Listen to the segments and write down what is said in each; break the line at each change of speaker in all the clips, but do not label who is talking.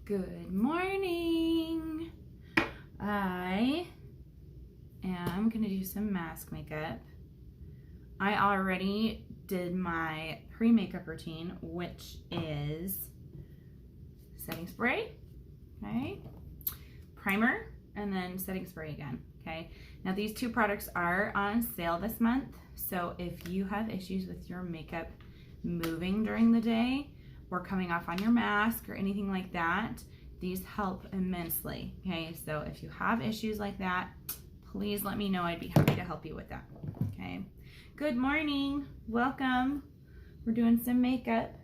Good morning. I am going to do some mask makeup. I already did my pre-makeup routine, which is setting spray, okay, primer, and then setting spray again, okay. Now these two products are on sale this month, so if you have issues with your makeup moving during the day or coming off on your mask or anything like that, these help immensely, okay? So if you have issues like that, please let me know. I'd be happy to help you with that, okay? Good morning, welcome. We're doing some makeup.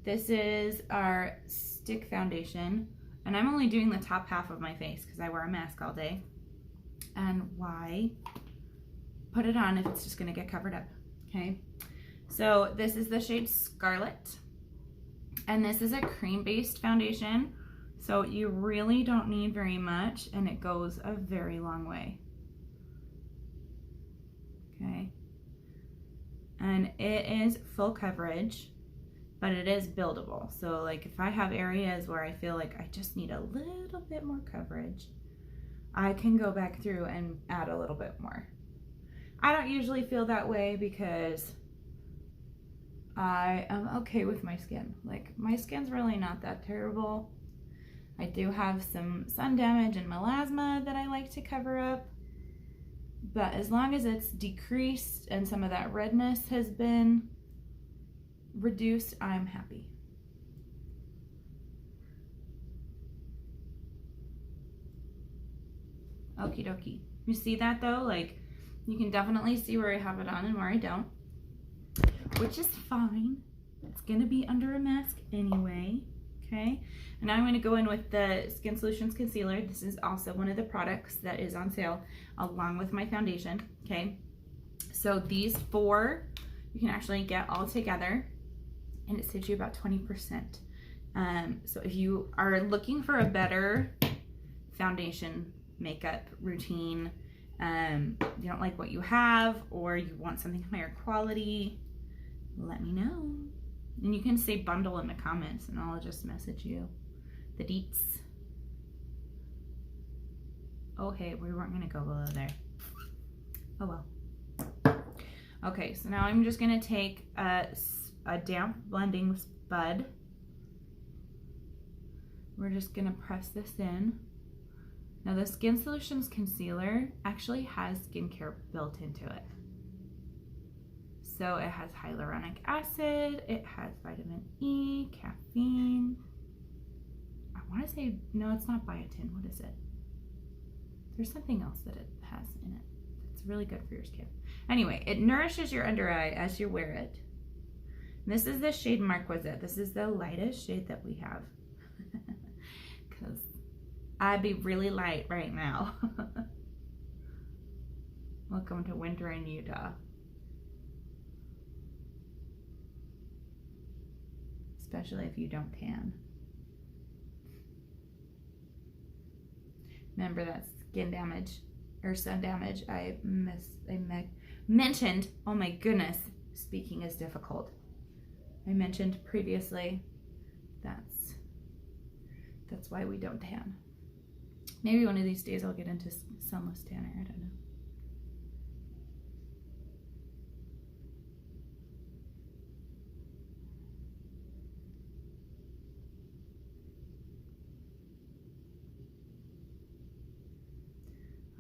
This is our stick foundation, and I'm only doing the top half of my face because I wear a mask all day. And why put it on if it's just gonna get covered up, okay? So this is the shade Scarlet, and this is a cream-based foundation, so you really don't need very much, and it goes a very long way, okay? And it is full coverage, but it is buildable. So like if I have areas where I feel like I just need a little bit more coverage, I can go back through and add a little bit more. I don't usually feel that way because I am okay with my skin. Like, my skin's really not that terrible. I do have some sun damage and melasma that I like to cover up, but as long as it's decreased and some of that redness has been reduced, I'm happy. Okie dokie. You see that though? Like, you can definitely see where I have it on and where I don't, which is fine. It's gonna be under a mask anyway, okay? And now I'm gonna go in with the Skin Solutions Concealer. This is also one of the products that is on sale along with my foundation, okay? So these four, you can actually get all together, and it saves you about 20%. So if you are looking for a better foundation makeup routine, you don't like what you have, or you want something higher quality, let me know. And you can say bundle in the comments and I'll just message you the deets. Oh hey, we weren't gonna go below there. Oh well. Okay, so now I'm just gonna take a damp blending spud. We're just gonna press this in. Now the Skin Solutions Concealer actually has skincare built into it. So it has hyaluronic acid, it has vitamin E, caffeine. I want to say, no, it's not biotin. What is it? There's something else that it has in it. It's really good for your skin. Anyway, it nourishes your under eye as you wear it. And this is the shade Marquisite. This is the lightest shade that we have. Because I'd be really light right now. Welcome to winter in Utah. Especially if you don't tan. Remember that skin damage or sun damage I mentioned. Oh my goodness, speaking is difficult. I mentioned previously that's why we don't tan. Maybe one of these days I'll get into sunless tanner, I don't know.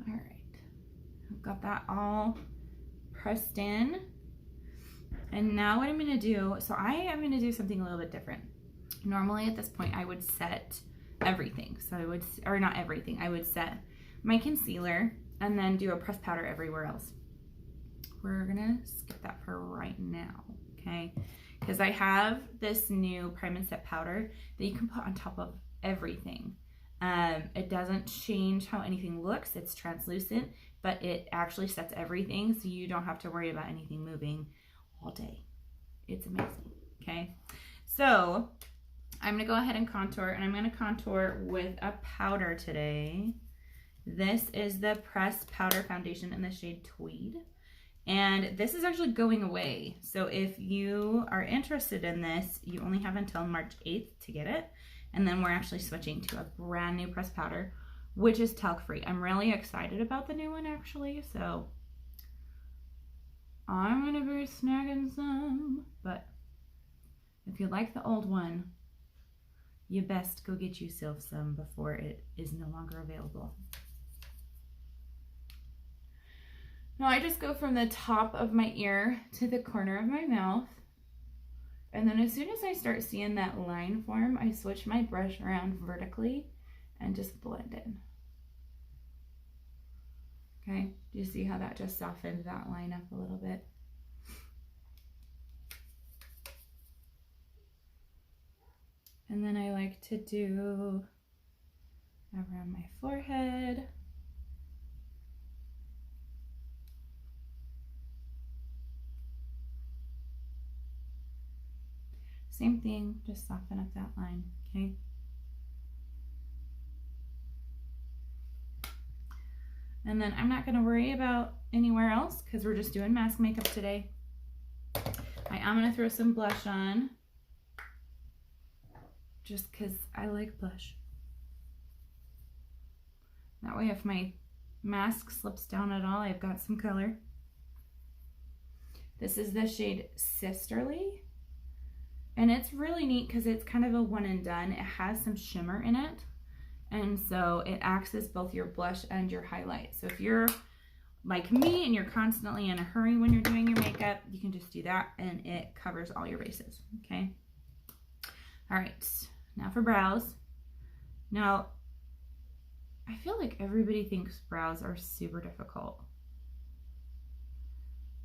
All right, I've got that all pressed in. And now what I'm gonna do, so I am gonna do something a little bit different. Normally at this point I would set everything. So I would, or not everything, I would set my concealer and then do a pressed powder everywhere else. We're gonna skip that for right now, okay? Because I have this new Prime and Set powder that you can put on top of everything. It doesn't change how anything looks. It's translucent, but it actually sets everything, so you don't have to worry about anything moving all day. It's amazing, okay? So I'm gonna go ahead and contour, and I'm gonna contour with a powder today. This is the pressed powder foundation in the shade Tweed. And this is actually going away. So if you are interested in this, you only have until March 8th to get it. And then we're actually switching to a brand new pressed powder, which is talc free. I'm really excited about the new one actually, so I'm gonna be snagging some, but if you like the old one, you best go get yourself some before it is no longer available. Now I just go from the top of my ear to the corner of my mouth. And then as soon as I start seeing that line form, I switch my brush around vertically and just blend in. Okay, do you see how that just softened that line up a little bit? And then I like to do around my forehead. Same thing, just soften up that line, okay? And then I'm not gonna worry about anywhere else because we're just doing mask makeup today. I am gonna throw some blush on just because I like blush. That way if my mask slips down at all, I've got some color. This is the shade Sisterly. And it's really neat because it's kind of a one and done. It has some shimmer in it. And so it acts as both your blush and your highlight. So if you're like me and you're constantly in a hurry when you're doing your makeup, you can just do that and it covers all your bases, okay? All right, now for brows. Now, I feel like everybody thinks brows are super difficult.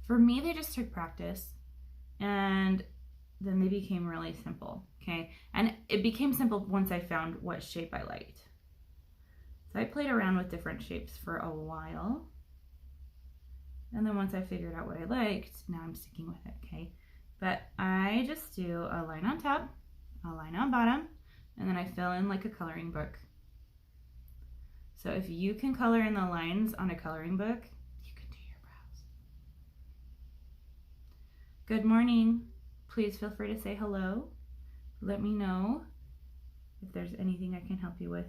For me, they just took practice and then they became really simple, okay? And it became simple once I found what shape I liked. So I played around with different shapes for a while. And then once I figured out what I liked, now I'm sticking with it, okay? But I just do a line on top, a line on bottom, and then I fill in like a coloring book. So if you can color in the lines on a coloring book, you can do your brows. Good morning. Please feel free to say hello. Let me know if there's anything I can help you with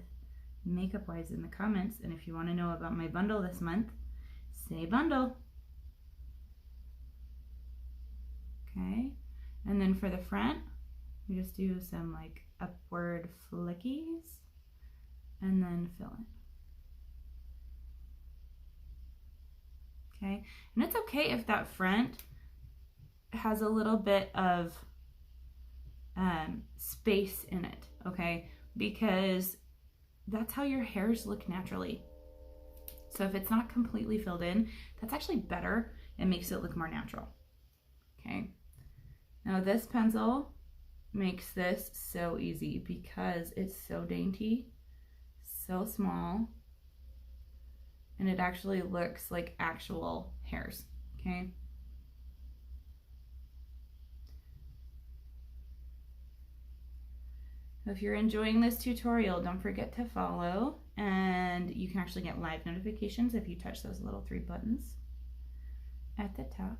makeup wise in the comments. And if you want to know about my bundle this month, say bundle. Okay. And then for the front, we just do some like upward flickies and then fill in. Okay. And it's okay if that front has a little bit of space in it, okay? Because that's how your hairs look naturally. So if it's not completely filled in, that's actually better. It makes it look more natural, okay? Now this pencil makes this so easy because it's so dainty, so small, and it actually looks like actual hairs, okay? If you're enjoying this tutorial, don't forget to follow, and you can actually get live notifications if you touch those little 3 buttons at the top.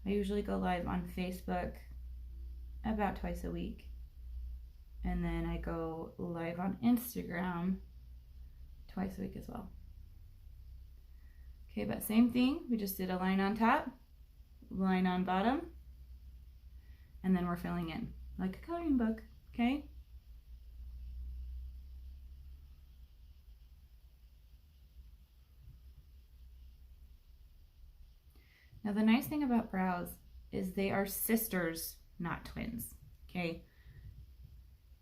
I usually go live on Facebook about twice a week, and then I go live on Instagram twice a week as well. Okay, but same thing, we just did a line on top, line on bottom, and then we're filling in like a coloring book, okay? Now the nice thing about brows is they are sisters, not twins, okay?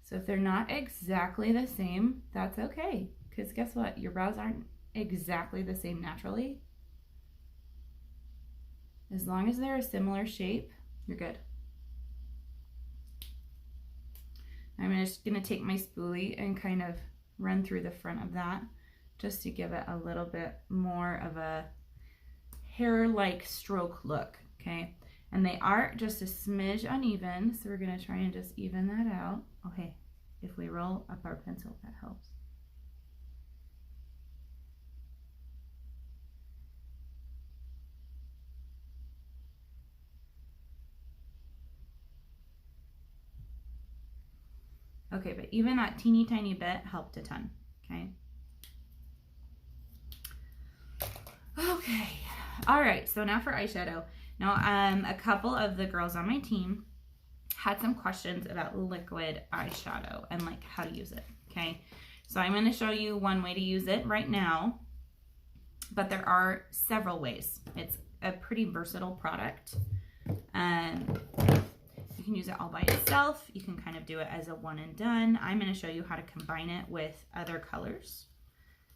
So if they're not exactly the same, that's okay, because guess what? Your brows aren't exactly the same naturally. As long as they're a similar shape, you're good. I'm just gonna take my spoolie and kind of run through the front of that just to give it a little bit more of a hair-like stroke look, okay? And they are just a smidge uneven, so we're gonna try and just even that out. Okay, if we roll up our pencil, that helps. Okay, but even that teeny tiny bit helped a ton, okay? Okay, all right, so now for eyeshadow. Now, a couple of the girls on my team had some questions about liquid eyeshadow and like how to use it, okay? So I'm gonna show you one way to use it right now, but there are several ways. It's a pretty versatile product. You can use it all by itself. You can kind of do it as a one and done. I'm going to show you how to combine it with other colors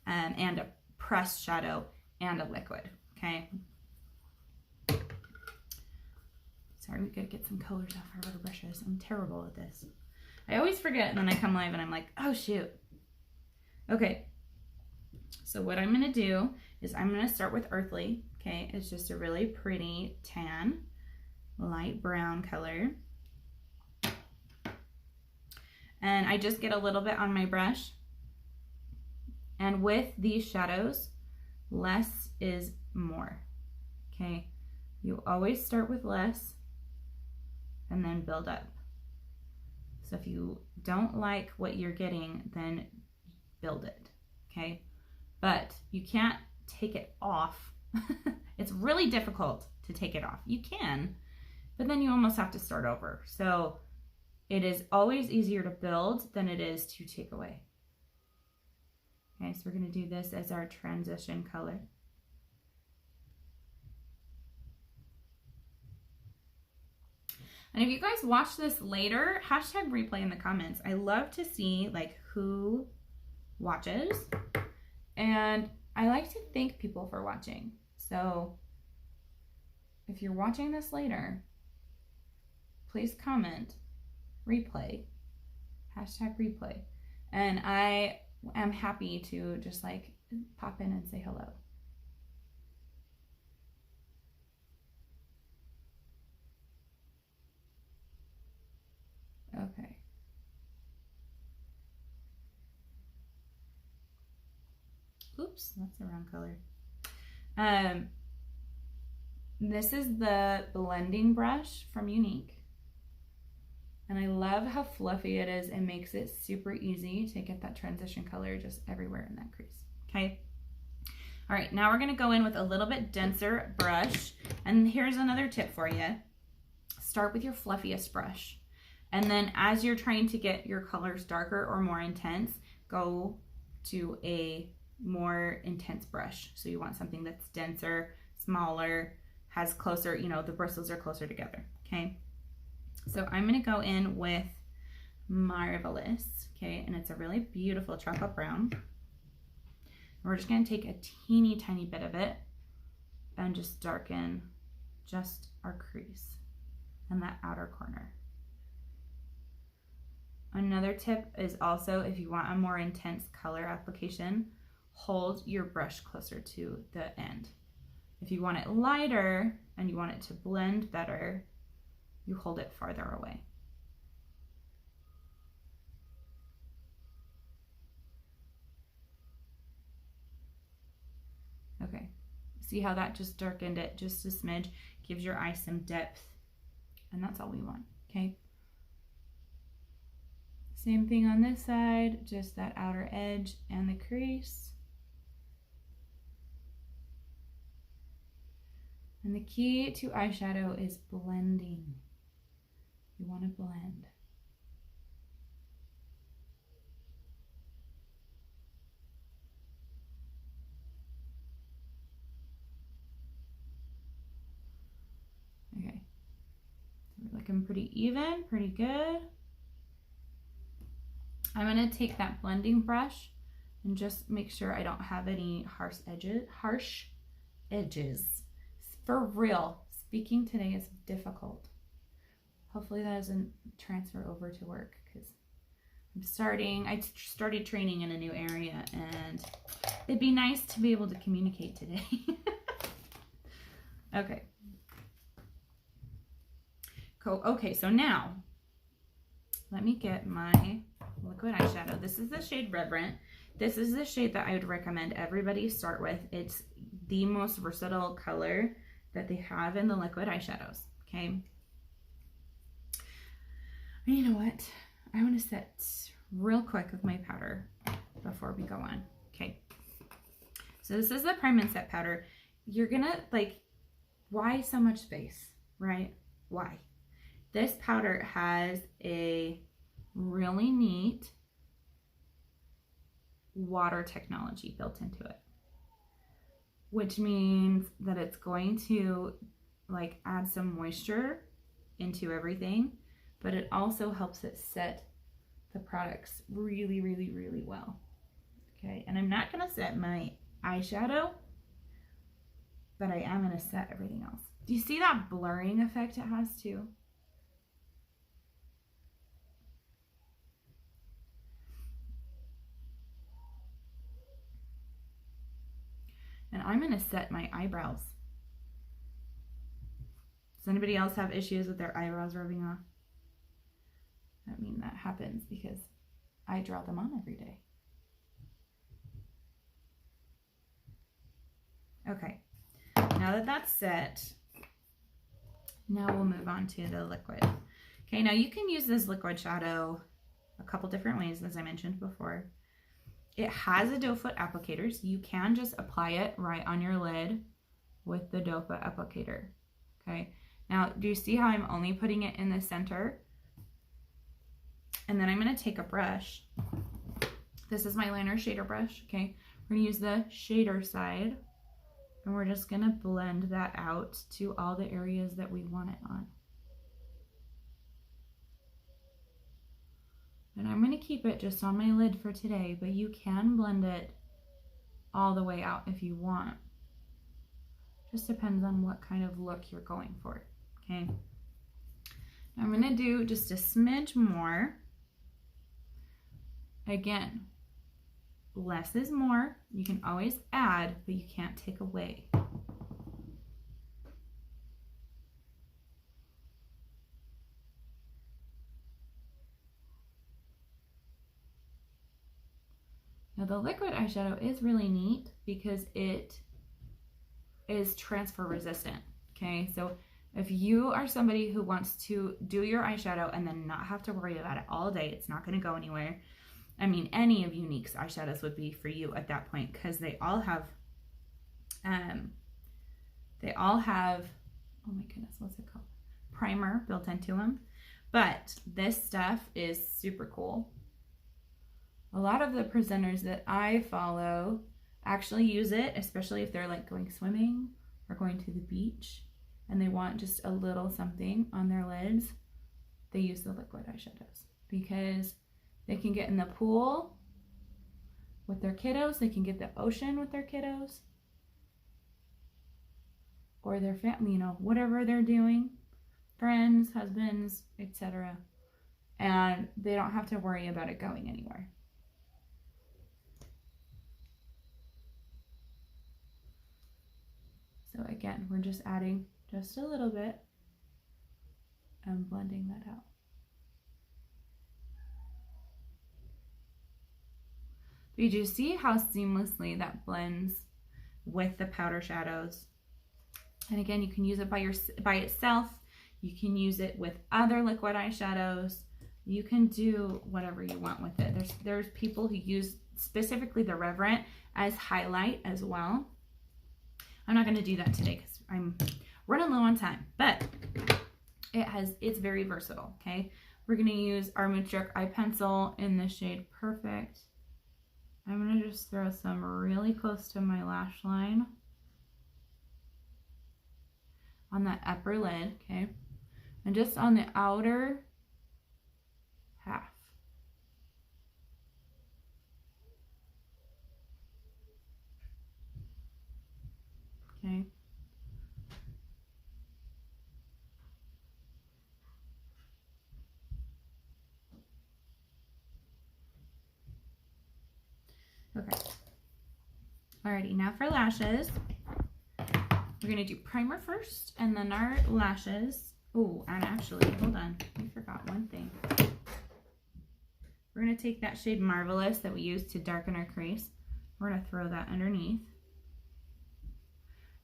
and a pressed shadow and a liquid, okay? Sorry, we gotta get some colors off our rubber brushes. I'm terrible at this. I always forget and then I come live and I'm like, oh shoot. Okay, so what I'm going to do is I'm going to start with Earthly, okay? It's just a really pretty tan, light brown color. And I just get a little bit on my brush. And with these shadows, less is more, okay? You always start with less and then build up. So if you don't like what you're getting, then build it, okay? But you can't take it off. It's really difficult to take it off. You can, but then you almost have to start over. So it is always easier to build than it is to take away. Okay, so we're going to do this as our transition color. And if you guys watch this later, hashtag replay in the comments. I love to see like who watches, and I like to thank people for watching. So if you're watching this later, please comment replay, hashtag replay, and I am happy to just like pop in and say hello. Okay. Oops, that's the wrong color. This is the blending brush from Unique. And I love how fluffy it is. It makes it super easy to get that transition color just everywhere in that crease, okay? All right, now we're gonna go in with a little bit denser brush. And here's another tip for you. Start with your fluffiest brush. And then as you're trying to get your colors darker or more intense, go to a more intense brush. So you want something that's denser, smaller, has closer, you know, the bristles are closer together, okay? So I'm gonna go in with Marvelous, okay? And it's a really beautiful chocolate brown. And we're just gonna take a teeny tiny bit of it and just darken just our crease and that outer corner. Another tip is also, if you want a more intense color application, hold your brush closer to the end. If you want it lighter and you want it to blend better, you hold it farther away. Okay, see how that just darkened it just a smidge, gives your eye some depth, and that's all we want, okay? Same thing on this side, just that outer edge and the crease. And the key to eyeshadow is blending. You want to blend. Okay, so we're looking pretty even, pretty good. I'm going to take that blending brush and just make sure I don't have any harsh edges. For real, speaking today is difficult. Hopefully that doesn't transfer over to work because I started training in a new area and it'd be nice to be able to communicate today. Okay. Cool. Okay, so now let me get my liquid eyeshadow. This is the shade Reverent. This is the shade that I would recommend everybody start with. It's the most versatile color that they have in the liquid eyeshadows, okay? And you know what? I want to set real quick with my powder before we go on. Okay. So this is the Prime and Set powder. You're gonna like, why so much space, right? Why? This powder has a really neat water technology built into it, which means that it's going to like add some moisture into everything, but it also helps it set the products really, really, really well. Okay, and I'm not gonna set my eyeshadow, but I am gonna set everything else. Do you see that blurring effect it has too? And I'm gonna set my eyebrows. Does anybody else have issues with their eyebrows rubbing off? I mean, that happens because I draw them on every day. Okay, now that that's set, now we'll move on to the liquid. Okay, now you can use this liquid shadow a couple different ways, as I mentioned before. It has a doe foot applicator, so you can just apply it right on your lid with the doe foot applicator. Okay, now do you see how I'm only putting it in the center? And then I'm going to take a brush. This is my liner shader brush. Okay, we're going to use the shader side, and we're just going to blend that out to all the areas that we want it on. And I'm going to keep it just on my lid for today, but you can blend it all the way out if you want. Just depends on what kind of look you're going for. Okay, now I'm going to do just a smidge more. Again, less is more. You can always add, but you can't take away. Now the liquid eyeshadow is really neat because it is transfer resistant. Okay, so if you are somebody who wants to do your eyeshadow and then not have to worry about it all day, it's not going to go anywhere. I mean, any of Unique's eyeshadows would be for you at that point because they all have, oh my goodness, what's it called? Primer built into them. But this stuff is super cool. A lot of the presenters that I follow actually use it, especially if they're like going swimming or going to the beach and they want just a little something on their lids. They use the liquid eyeshadows because they can get in the pool with their kiddos. They can get the ocean with their kiddos or their family, you know, whatever they're doing, friends, husbands, etc. And they don't have to worry about it going anywhere. So again, we're just adding just a little bit and blending that out. But you do see how seamlessly that blends with the powder shadows. And again, you can use it by itself. You can use it with other liquid eyeshadows. You can do whatever you want with it. There's people who use specifically the Reverent as highlight as well. I'm not going to do that today because I'm running low on time, but it's very versatile. Okay, we're going to use our Moonstruck eye pencil in the shade Perfect. I'm going to just throw some really close to my lash line on that upper lid, okay, and just on the outer half. Okay. Okay. Alrighty, now for lashes. We're going to do primer first and then our lashes. Oh, and actually, hold on. I forgot one thing. We're going to take that shade Marvelous that we used to darken our crease. We're going to throw that underneath.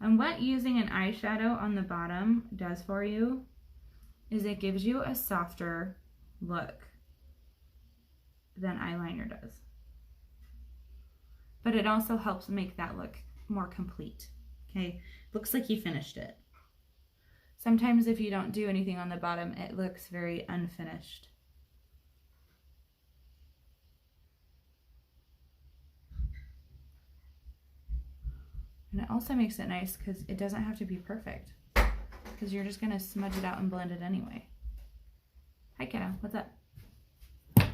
And what using an eyeshadow on the bottom does for you is it gives you a softer look. than eyeliner does. But it also helps make that look more complete. Okay, looks like you finished it. Sometimes if you don't do anything on the bottom, it looks very unfinished. And it also makes it nice because it doesn't have to be perfect, because you're just going to smudge it out and blend it anyway. Hi, kiddo. What's up?
I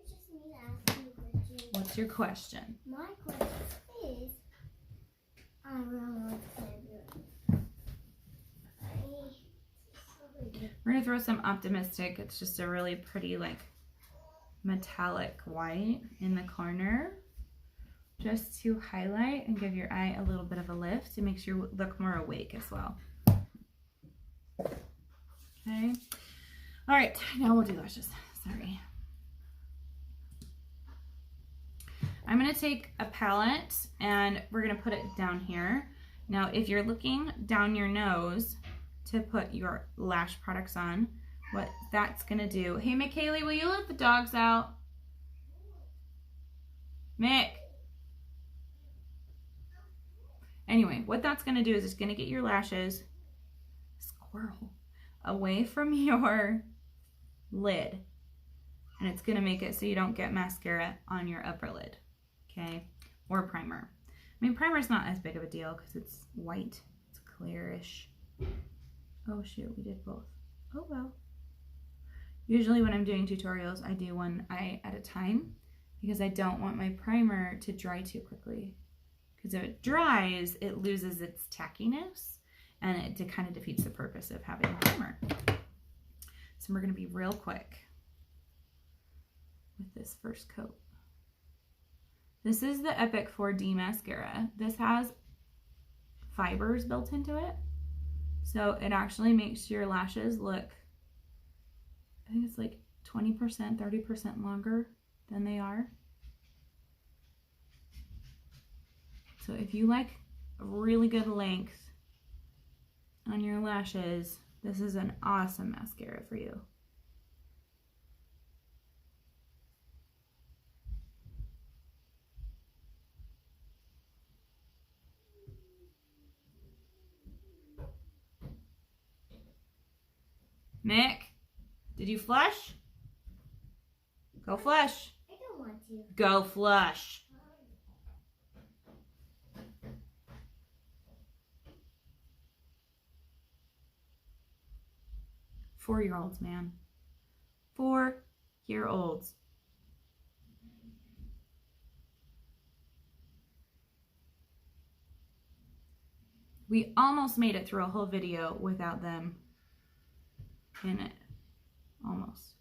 just need to ask you a question.
What's your question?
My question is, I don't know what to do.
We're going to throw some Optimistic. It's just a really pretty, like, metallic white in the corner, just to highlight and give your eye a little bit of a lift. It makes you look more awake as well. Okay. All right, now we'll do lashes. Sorry. I'm going to take a palette and we're going to put it down here. Now, if you're looking down your nose to put your lash products on, what that's going to do. Hey, McKaylee, will you let the dogs out? Mick. Anyway, what that's going to do is it's going to get your lashes, squirrel, away from your lid. And it's going to make it so you don't get mascara on your upper lid. Okay? Or primer. I mean, primer's not as big of a deal because it's white. It's clearish. Oh, shoot. We did both. Oh, well. Usually when I'm doing tutorials, I do one eye at a time because I don't want my primer to dry too quickly. Because if it dries, it loses its tackiness and it kind of defeats the purpose of having a primer. So we're going to be real quick with this first coat. This is the Epic 4D mascara. This has fibers built into it. So it actually makes your lashes look, I think it's like 20%, 30% longer than they are. So if you like a really good length on your lashes, this is an awesome mascara for you. Mick, did you flush? Go flush.
I don't want to.
Go flush. Four-year-olds, man. 4-year-olds. We almost made it through a whole video without them in it. Almost.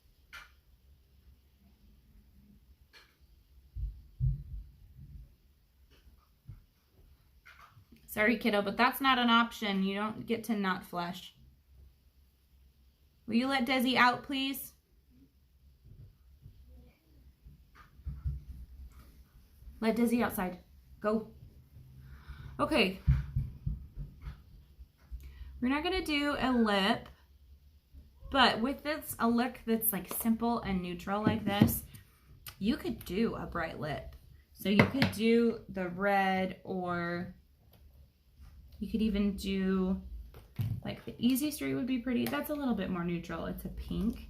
Sorry, kiddo, but that's not an option. You don't get to not flush. Will you let Desi out, please? Let Desi outside. Go. Okay. We're not going to do a lip, but with this, a look that's like simple and neutral like this, you could do a bright lip. So you could do the red, or you could even do like the Easy Street would be pretty. That's a little bit more neutral. It's a pink.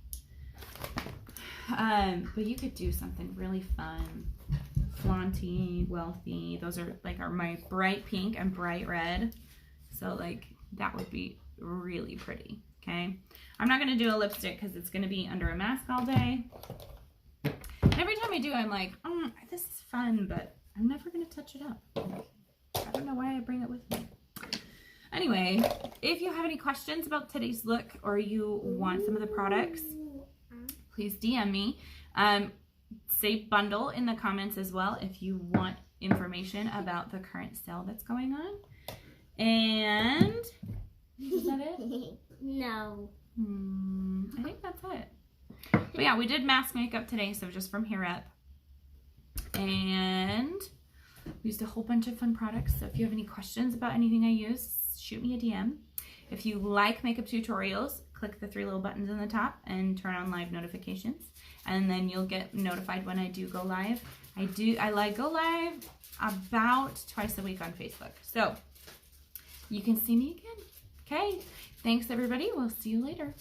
But you could do something really fun. Flaunty, wealthy. Those are like my bright pink and bright red. So like that would be really pretty. Okay. I'm not going to do a lipstick because it's going to be under a mask all day. And every time I do, I'm like, oh, this is fun, but I'm never going to touch it up. I don't know why I bring it with me. Anyway, if you have any questions about today's look or you want some of the products, please DM me. Say bundle in the comments as well if you want information about the current sale that's going on. And is that it?
No.
I think that's it. But yeah, we did mask makeup today, so just from here up. And we used a whole bunch of fun products. So if you have any questions about anything I use, shoot me a DM. If you like makeup tutorials, click the 3 little buttons in the top and turn on live notifications, and then you'll get notified when I do go live. I go live about twice a week on Facebook, so you can see me again. Okay, thanks everybody. We'll see you later.